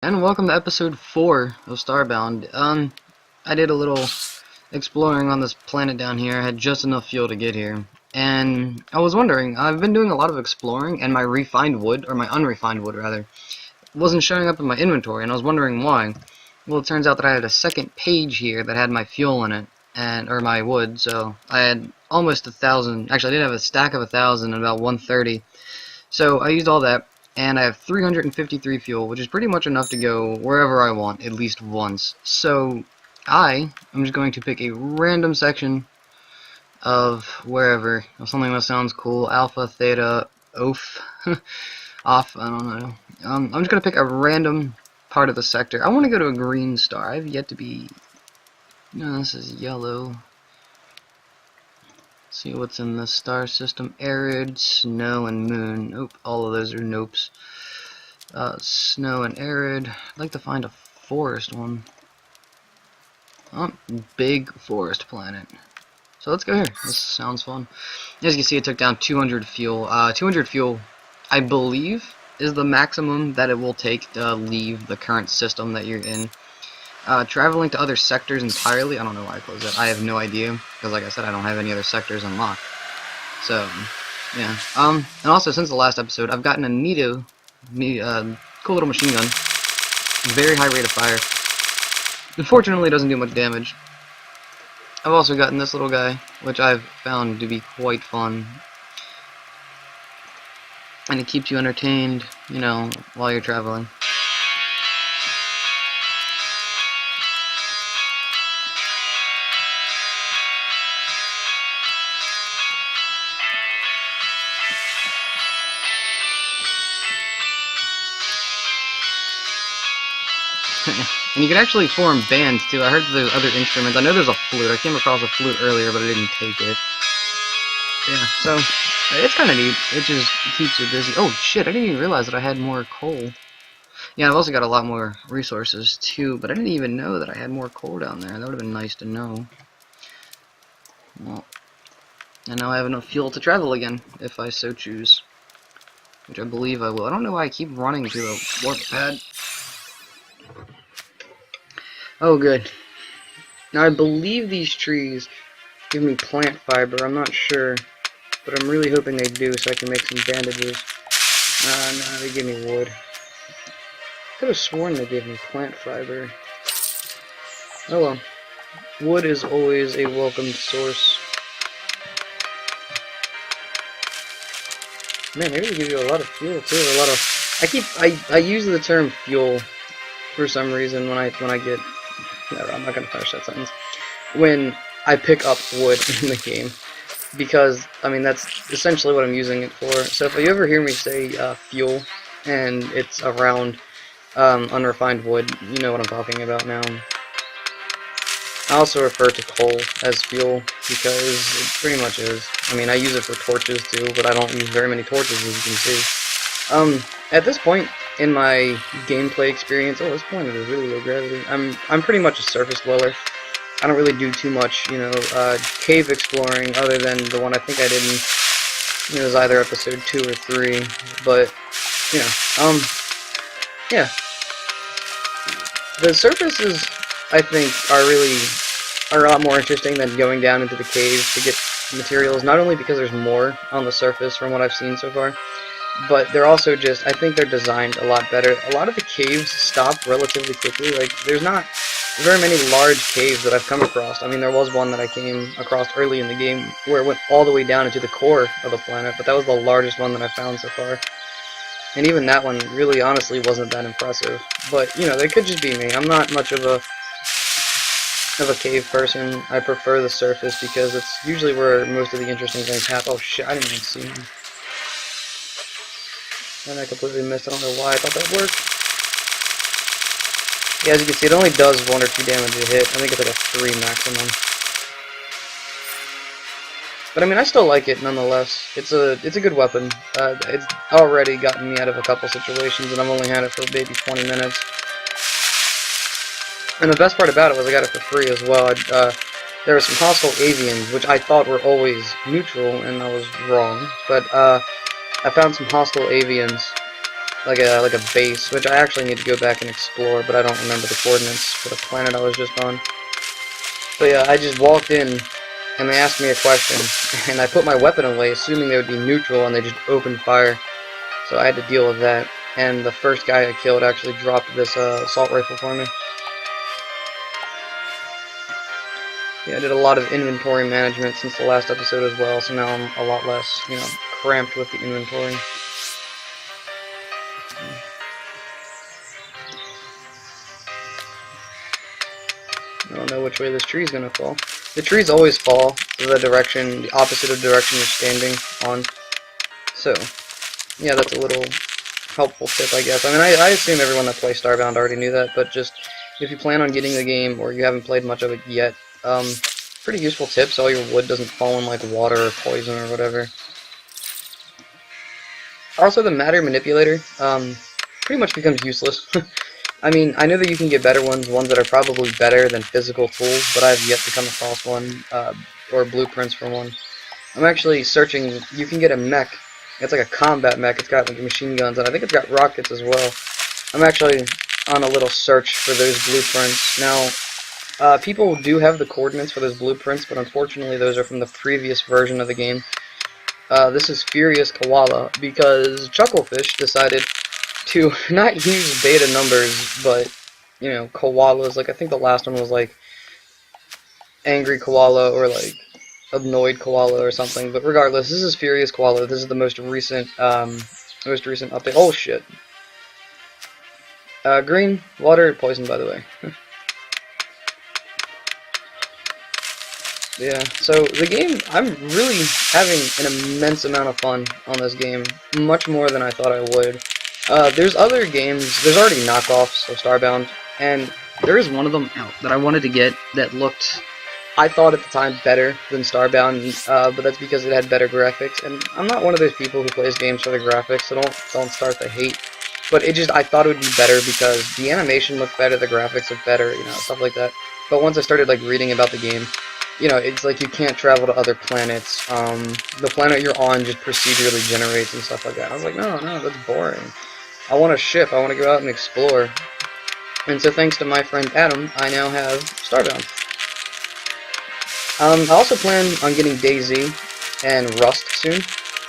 and welcome to episode 4 of Starbound. I did a little exploring on this planet down here. I had just enough fuel to get here. And I was wondering, I've been doing a lot of exploring, and my refined wood, or my unrefined wood rather, wasn't showing up in my inventory, and I was wondering why. Well, it turns out that I had a second page here that had my fuel in it, or my wood, so I had almost 1,000. Actually, I did have a stack of 1,000 and about 130. So I used all that, and I have 353 fuel, which is pretty much enough to go wherever I want, at least once. So I'm just going to pick a random section of wherever, something that sounds cool, alpha, theta, oaf, off, I don't know. I'm just going to pick a random part of the sector. I want to go to a green star. I've yet to be... No, this is yellow. See what's in the star system. Arid, snow, and moon. Nope, all of those are nopes. Snow and arid. I'd like to find a forest one. Oh, big forest planet. So let's go here. This sounds fun. As you can see, it took down 200 fuel. 200 fuel, I believe, is the maximum that it will take to leave the current system that you're in. Traveling to other sectors entirely, I don't know why I closed that. I have no idea, because like I said, I don't have any other sectors unlocked. So, yeah. And also, since the last episode, I've gotten a cool little machine gun. Very high rate of fire. Unfortunately, it doesn't do much damage. I've also gotten this little guy, which I've found to be quite fun. And it keeps you entertained, you know, while you're traveling. And you can actually form bands too. I heard that there's other instruments. I know there's a flute. I came across a flute earlier, but I didn't take it. Yeah, so it's kind of neat. It just keeps you busy. Oh shit! I didn't even realize that I had more coal. Yeah, I've also got a lot more resources too, but I didn't even know that I had more coal down there. That would have been nice to know. Well, and now I have enough fuel to travel again, if I so choose, which I believe I will. I don't know why I keep running to a warp pad. Oh, good. Now, I believe these trees give me plant fiber. I'm not sure, but I'm really hoping they do so I can make some bandages. No, they give me wood. I could have sworn they gave me plant fiber. Oh well. Wood is always a welcomed source. Man, they really give you a lot of fuel too. A lot of... I use the term fuel for some reason when I get... Never, I'm not gonna finish that sentence. When I pick up wood in the game, because I mean that's essentially what I'm using it for. So if you ever hear me say fuel, and it's around unrefined wood, you know what I'm talking about now. I also refer to coal as fuel because it pretty much is. I mean, I use it for torches too, but I don't use very many torches as you can see. At this point in my gameplay experience, this planet is really low gravity. I'm pretty much a surface dweller. I don't really do too much, you know, cave exploring other than the one I think I did in, it was either episode 2 or 3. But, you know, yeah. The surfaces, I think, are a lot more interesting than going down into the caves to get materials. Not only because there's more on the surface from what I've seen so far, but they're also just, I think they're designed a lot better. A lot of the caves stop relatively quickly. Like, there's not very many large caves that I've come across. I mean, there was one that I came across early in the game where it went all the way down into the core of the planet, but that was the largest one that I found so far. And even that one really, honestly, wasn't that impressive. But, you know, they could just be me. I'm not much of a cave person. I prefer the surface because it's usually where most of the interesting things happen. Oh shit, I didn't even see him. And I completely missed. I don't know why I thought that worked. Yeah, as you can see, it only does 1 or 2 damage a hit. I think it's like a 3 maximum. But I mean, I still like it nonetheless. It's a good weapon. It's already gotten me out of a couple situations, and I've only had it for maybe 20 minutes. And the best part about it was I got it for free as well. There were some hostile avians, which I thought were always neutral, and I was wrong. But I found some hostile avians like a base, which I actually need to go back and explore, but I don't remember the coordinates for the planet I was just on. But yeah, I just walked in, and they asked me a question, and I put my weapon away, assuming they would be neutral, and they just opened fire. So I had to deal with that, and the first guy I killed actually dropped this assault rifle for me. Yeah, I did a lot of inventory management since the last episode as well, so now I'm a lot less, cramped with the inventory. I don't know which way this tree's gonna fall. The trees always fall the opposite of the direction you're standing on. So, yeah, that's a little helpful tip, I guess. I mean, I assume everyone that plays Starbound already knew that, but just if you plan on getting the game or you haven't played much of it yet, pretty useful tip so all your wood doesn't fall in like water or poison or whatever. Also, the matter manipulator pretty much becomes useless. I mean, I know that you can get better ones that are probably better than physical tools, but I've yet to come across one, or blueprints for one. I'm actually searching. You can get a mech. It's like a combat mech. It's got like machine guns, and I think it's got rockets as well. I'm actually on a little search for those blueprints. Now, people do have the coordinates for those blueprints, but unfortunately those are from the previous version of the game. This is Furious Koala, because Chucklefish decided to not use beta numbers, but, koalas. Like, I think the last one was, like, Angry Koala, or, like, Annoyed Koala or something. But regardless, this is Furious Koala. This is the most recent update. Oh, shit. Green, water, poison, by the way. Yeah, so the game, I'm really having an immense amount of fun on this game. Much more than I thought I would. There's other games, there's already knockoffs of Starbound, and there is one of them out that I wanted to get that looked, I thought at the time, better than Starbound, but that's because it had better graphics, and I'm not one of those people who plays games for the graphics, so don't start the hate, but I thought it would be better because the animation looked better, the graphics looked better, stuff like that. But once I started, like, reading about the game, it's like you can't travel to other planets, the planet you're on just procedurally generates and stuff like that. I was like, no, that's boring. I want a ship, I want to go out and explore. And so thanks to my friend Adam, I now have Starbound. I also plan on getting DayZ and Rust soon.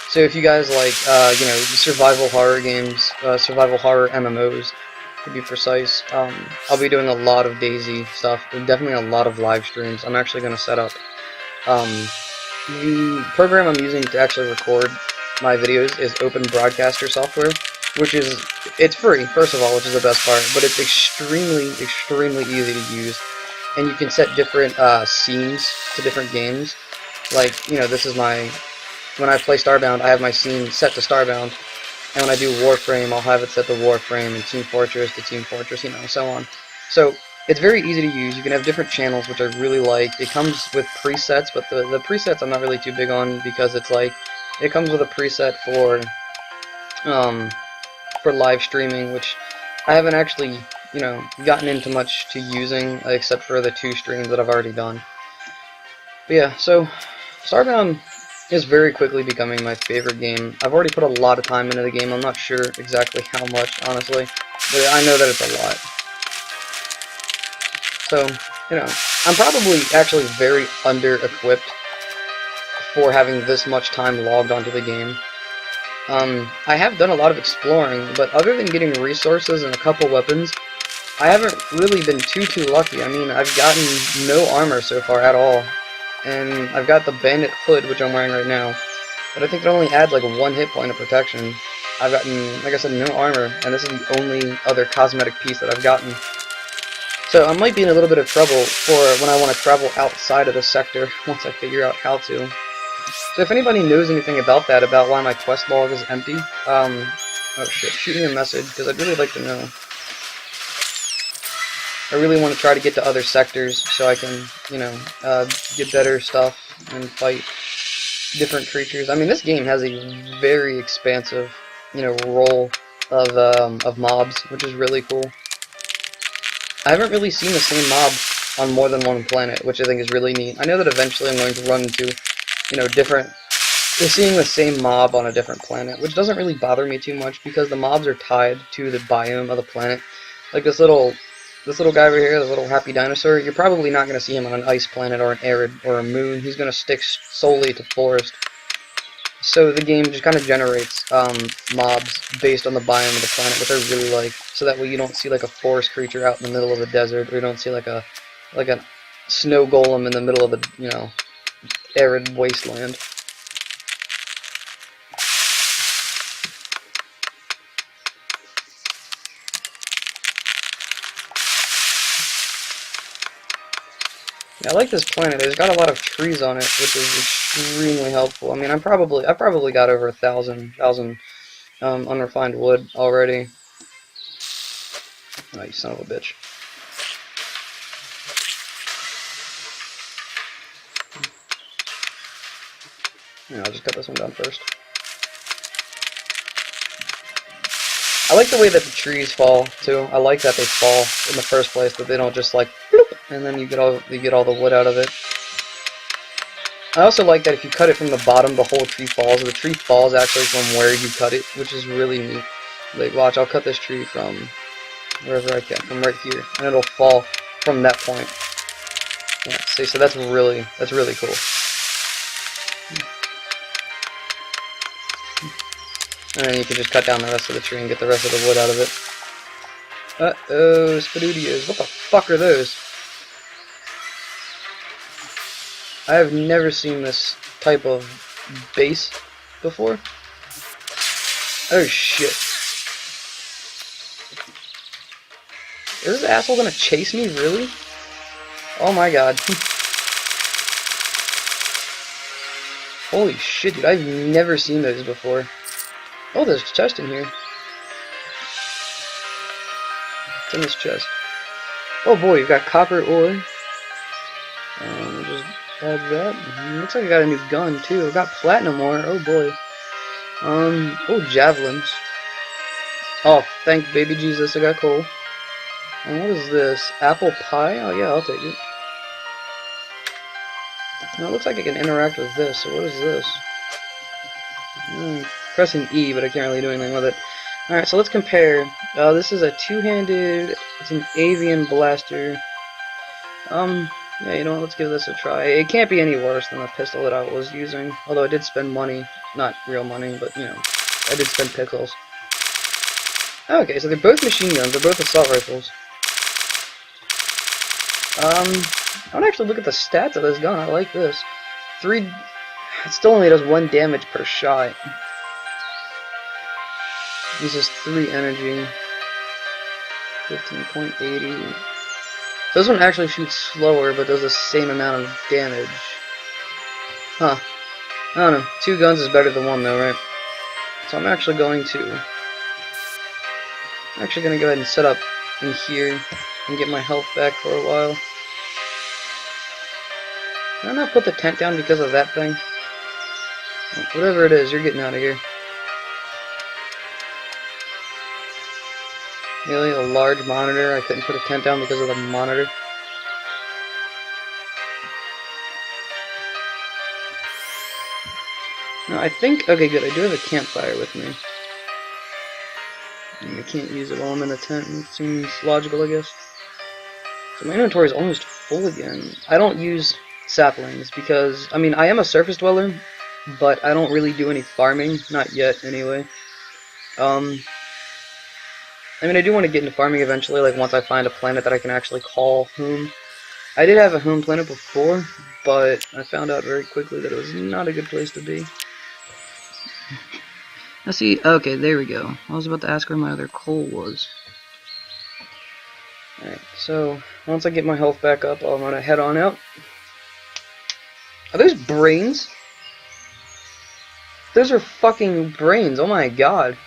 So if you guys like, survival horror games, survival horror MMOs, to be precise, I'll be doing a lot of DayZ stuff, and definitely a lot of live streams. I'm actually going to set up, the program I'm using to actually record my videos is Open Broadcaster software, which is, it's free, first of all, which is the best part, but it's extremely, extremely easy to use, and you can set different, scenes to different games. Like, this is when I play Starbound, I have my scene set to Starbound, and when I do Warframe, I'll have it set to Warframe, and Team Fortress to Team Fortress, so on. So, it's very easy to use. You can have different channels, which I really like. It comes with presets, but the presets I'm not really too big on, because it's like, it comes with a preset for live streaming, which I haven't actually, gotten into much to using, except for the 2 streams that I've already done. But yeah, so, Starbound is very quickly becoming my favorite game. I've already put a lot of time into the game. I'm not sure exactly how much, honestly, but I know that it's a lot. So, I'm probably actually very under-equipped for having this much time logged onto the game. I have done a lot of exploring, but other than getting resources and a couple weapons, I haven't really been too lucky. I mean, I've gotten no armor so far at all. And I've got the bandit hood, which I'm wearing right now, but I think it only adds like 1 hit point of protection. I've gotten, like I said, no armor, and this is the only other cosmetic piece that I've gotten. So I might be in a little bit of trouble for when I want to travel outside of the sector, once I figure out how to. So if anybody knows anything about that, about why my quest log is empty, oh shit, shoot me a message, because I'd really like to know. I really want to try to get to other sectors so I can, get better stuff and fight different creatures. I mean, this game has a very expansive, role of mobs, which is really cool. I haven't really seen the same mob on more than one planet, which I think is really neat. I know that eventually I'm going to run into, different They're seeing the same mob on a different planet, which doesn't really bother me too much because the mobs are tied to the biome of the planet. Like this little guy over here, the little happy dinosaur, you're probably not going to see him on an ice planet or an arid or a moon. He's going to stick solely to forest. So the game just kind of generates mobs based on the biome of the planet, which I really like. So that way you don't see like a forest creature out in the middle of the desert, or you don't see like a snow golem in the middle of the arid wasteland. I like this planet. It's got a lot of trees on it, which is extremely helpful. I mean, I've probably got over 1,000 unrefined wood already. Oh, you son of a bitch! Yeah, I'll just cut this one down first. I like the way that the trees fall too. I like that they fall in the first place, that they don't just like bloop, and then you get all the wood out of it. I also like that if you cut it from the bottom, the whole tree falls. The tree falls actually from where you cut it, which is really neat. Like, watch, I'll cut this tree from wherever I can, from right here, and it'll fall from that point. Yeah, see, so that's really cool. And then you can just cut down the rest of the tree and get the rest of the wood out of it. Uh-oh, Spadoodios. What the fuck are those? I have never seen this type of base before. Oh shit. Is this asshole gonna chase me, really? Oh my god. Holy shit, dude, I've never seen those before. Oh, there's a chest in here. What's in this chest? Oh boy, you've got copper ore. Just add that. Looks like I got a new gun too. I got platinum ore. Oh boy. Oh, javelins. Oh, thank baby Jesus, I got coal. And what is this? Apple pie? Oh yeah, I'll take it. Now it looks like I can interact with this, so what is this? Pressing E, but I can't really do anything with it. Alright, so let's compare. This is a two-handed, it's an avian blaster. Yeah, you know what, let's give this a try. It can't be any worse than the pistol that I was using, although I did spend money. Not real money, but, you know, I did spend pixels. Okay, so they're both machine guns, they're both assault rifles. I want to actually look at the stats of this gun. I like this. It still only does 1 damage per shot. Uses 3 energy. 15.80. So this one actually shoots slower, but does the same amount of damage. Huh. I don't know. 2 guns is better than 1 though, right? So I'm actually going to go ahead and set up in here and get my health back for a while. Did I not put the tent down because of that thing? Whatever it is, you're getting out of here. Really, a large monitor. I couldn't put a tent down because of the monitor. No, I think... Okay, good. I do have a campfire with me. I can't use it while I'm in a tent. It seems logical, I guess. So my inventory is almost full again. I don't use saplings because, I mean, I am a surface dweller, but I don't really do any farming. Not yet, anyway. I mean, I do want to get into farming eventually, like once I find a planet that I can actually call home. I did have a home planet before, but I found out very quickly that it was not a good place to be. Let's see, okay, there we go. I was about to ask where my other coal was. Alright, so once I get my health back up, I'm gonna head on out. Are those brains? Those are fucking brains, oh my god.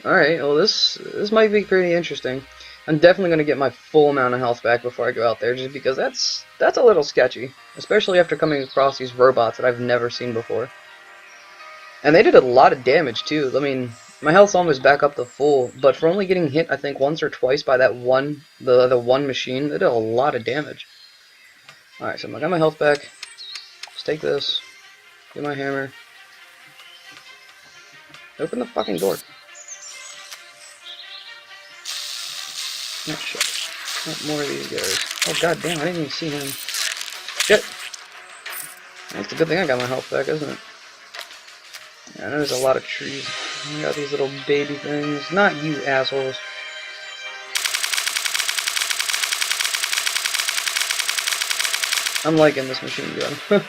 Alright, well this might be pretty interesting. I'm definitely going to get my full amount of health back before I go out there, just because that's a little sketchy. Especially after coming across these robots that I've never seen before. And they did a lot of damage too. I mean, my health's almost back up to full, but for only getting hit, I think, once or twice by that the one machine, they did a lot of damage. Alright, so I got my health back. Let's take this. Get my hammer. Open the fucking door. Oh shit. Oh, more of these guys. Oh god damn, I didn't even see him. Shit! That's a good thing I got my health back, isn't it? Yeah, I know there's a lot of trees. I got these little baby things. Not you assholes. I'm liking this machine gun.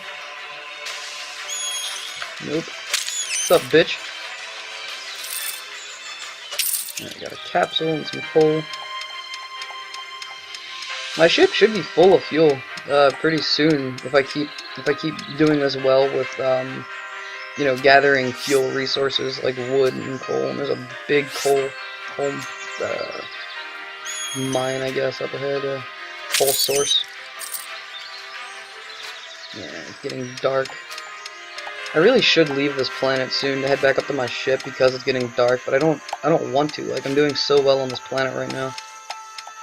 Nope. What's up, bitch? Alright, got a capsule and some coal. My ship should be full of fuel pretty soon if I keep doing this well with you know, gathering fuel resources like wood and coal. And there's a big coal mine, I guess, up ahead. Coal source. Yeah, it's getting dark. I really should leave this planet soon to head back up to my ship because it's getting dark, but I don't want to. Like, I'm doing so well on this planet right now.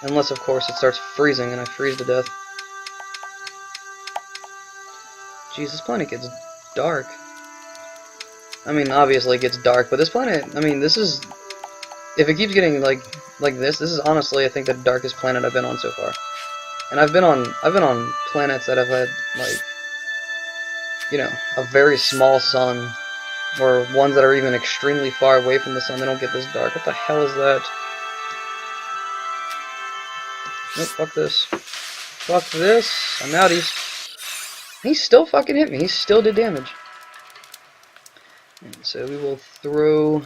Unless, of course, it starts freezing and I freeze to death. Jeez, this planet gets dark. I mean, obviously it gets dark, but this planet, I mean, this is... If it keeps getting like this is honestly, I think, the darkest planet I've been on so far. And I've been on planets that have had, like, you know, a very small sun, or ones that are even extremely far away from the sun. They don't get this dark. What the hell is that? Nope, fuck this. Fuck this. I'm outies. He still fucking hit me. He still did damage. And so we will throw...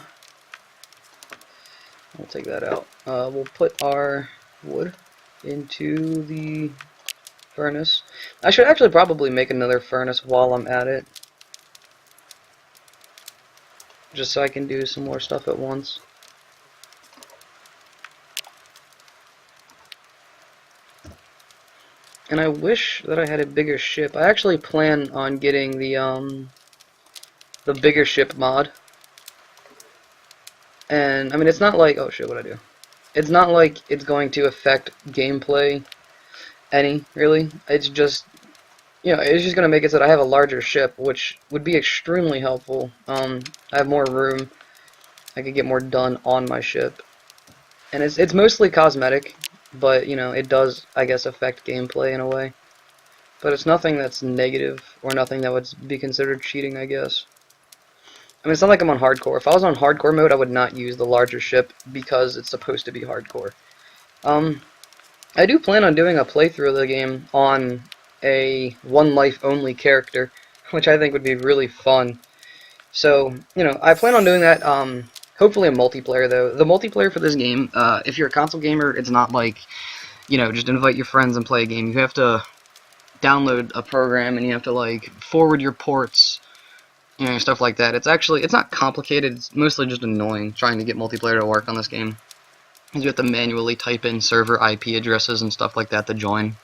We'll take that out. We'll put our wood into the furnace. I should actually probably make another furnace while I'm at it. Just so I can do some more stuff at once. And I wish that I had a bigger ship. I actually plan on getting the bigger ship mod. And I mean, it's not like, oh shit, what'd I do? It's not like it's going to affect gameplay any, really. It's just, you know, it's just going to make it so that I have a larger ship, which would be extremely helpful. I have more room. I could get more done on my ship. And it's mostly cosmetic, but, you know, it does, I guess, affect gameplay in a way. But it's nothing that's negative, or nothing that would be considered cheating, I guess. I mean, it's not like I'm on hardcore. If I was on hardcore mode, I would not use the larger ship, because it's supposed to be hardcore. I do plan on doing a playthrough of the game on a one life only character, which I think would be really fun. So, you know, I plan on doing that, hopefully a multiplayer, though. The multiplayer for this game, if you're a console gamer, it's not like, you know, just invite your friends and play a game. You have to download a program, and you have to, like, forward your ports, you know, stuff like that. It's not complicated, it's mostly just annoying trying to get multiplayer to work on this game. You have to manually type in server IP addresses and stuff like that to join.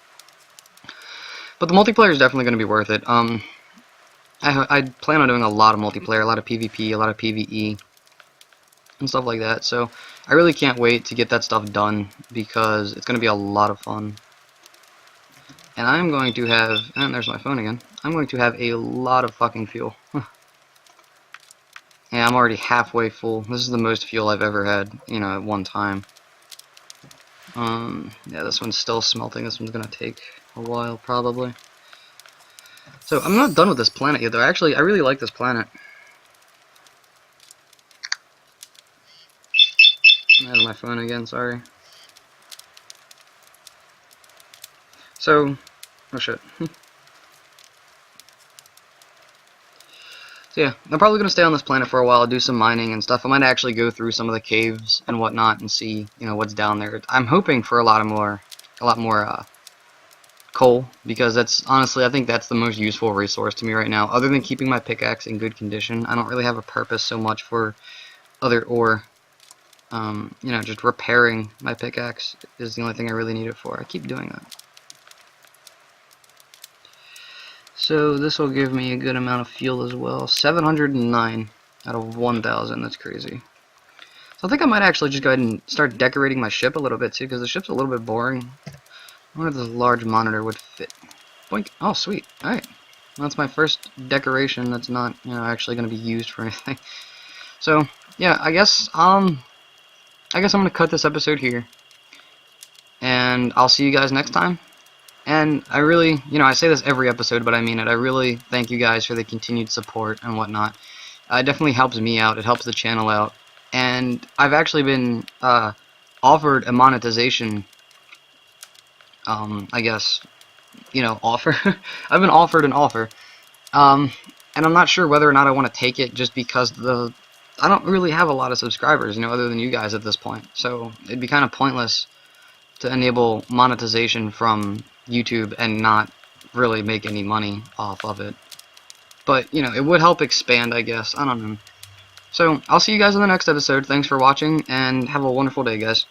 But the multiplayer is definitely going to be worth it. I plan on doing a lot of multiplayer, a lot of PvP, a lot of PvE, and stuff like that. So I really can't wait to get that stuff done, because it's going to be a lot of fun. And I'm going to have, and there's my phone again, I'm going to have a lot of fucking fuel. Yeah, I'm already halfway full. This is the most fuel I've ever had, you know, at one time. Yeah, this one's still smelting. This one's gonna take a while, probably. So, I'm not done with this planet yet, though. Actually, I really like this planet. There's my phone again, sorry. So, oh shit. So yeah, I'm probably going to stay on this planet for a while, do some mining and stuff. I might actually go through some of the caves and whatnot and see, you know, what's down there. I'm hoping for a lot more coal, because that's, honestly, I think that's the most useful resource to me right now. Other than keeping my pickaxe in good condition, I don't really have a purpose so much for other ore. You know, just repairing my pickaxe is the only thing I really need it for. I keep doing that. So this will give me a good amount of fuel as well. 709 out of 1,000. That's crazy. So I think I might actually just go ahead and start decorating my ship a little bit too, because the ship's a little bit boring. I wonder if this large monitor would fit. Boink. Oh, sweet. Alright. That's my first decoration that's not, actually going to be used for anything. So, yeah, I guess I'm going to cut this episode here, and I'll see you guys next time. And I really, I say this every episode, but I mean it. I really thank you guys for the continued support and whatnot. It definitely helps me out. It helps the channel out. And I've actually been offered a monetization, I guess, offer. I've been offered an offer. And I'm not sure whether or not I want to take it, just because I don't really have a lot of subscribers, other than you guys at this point. So it'd be kind of pointless to enable monetization from YouTube and not really make any money off of it. But, it would help expand, I guess. I don't know. So, I'll see you guys in the next episode. Thanks for watching, and have a wonderful day, guys.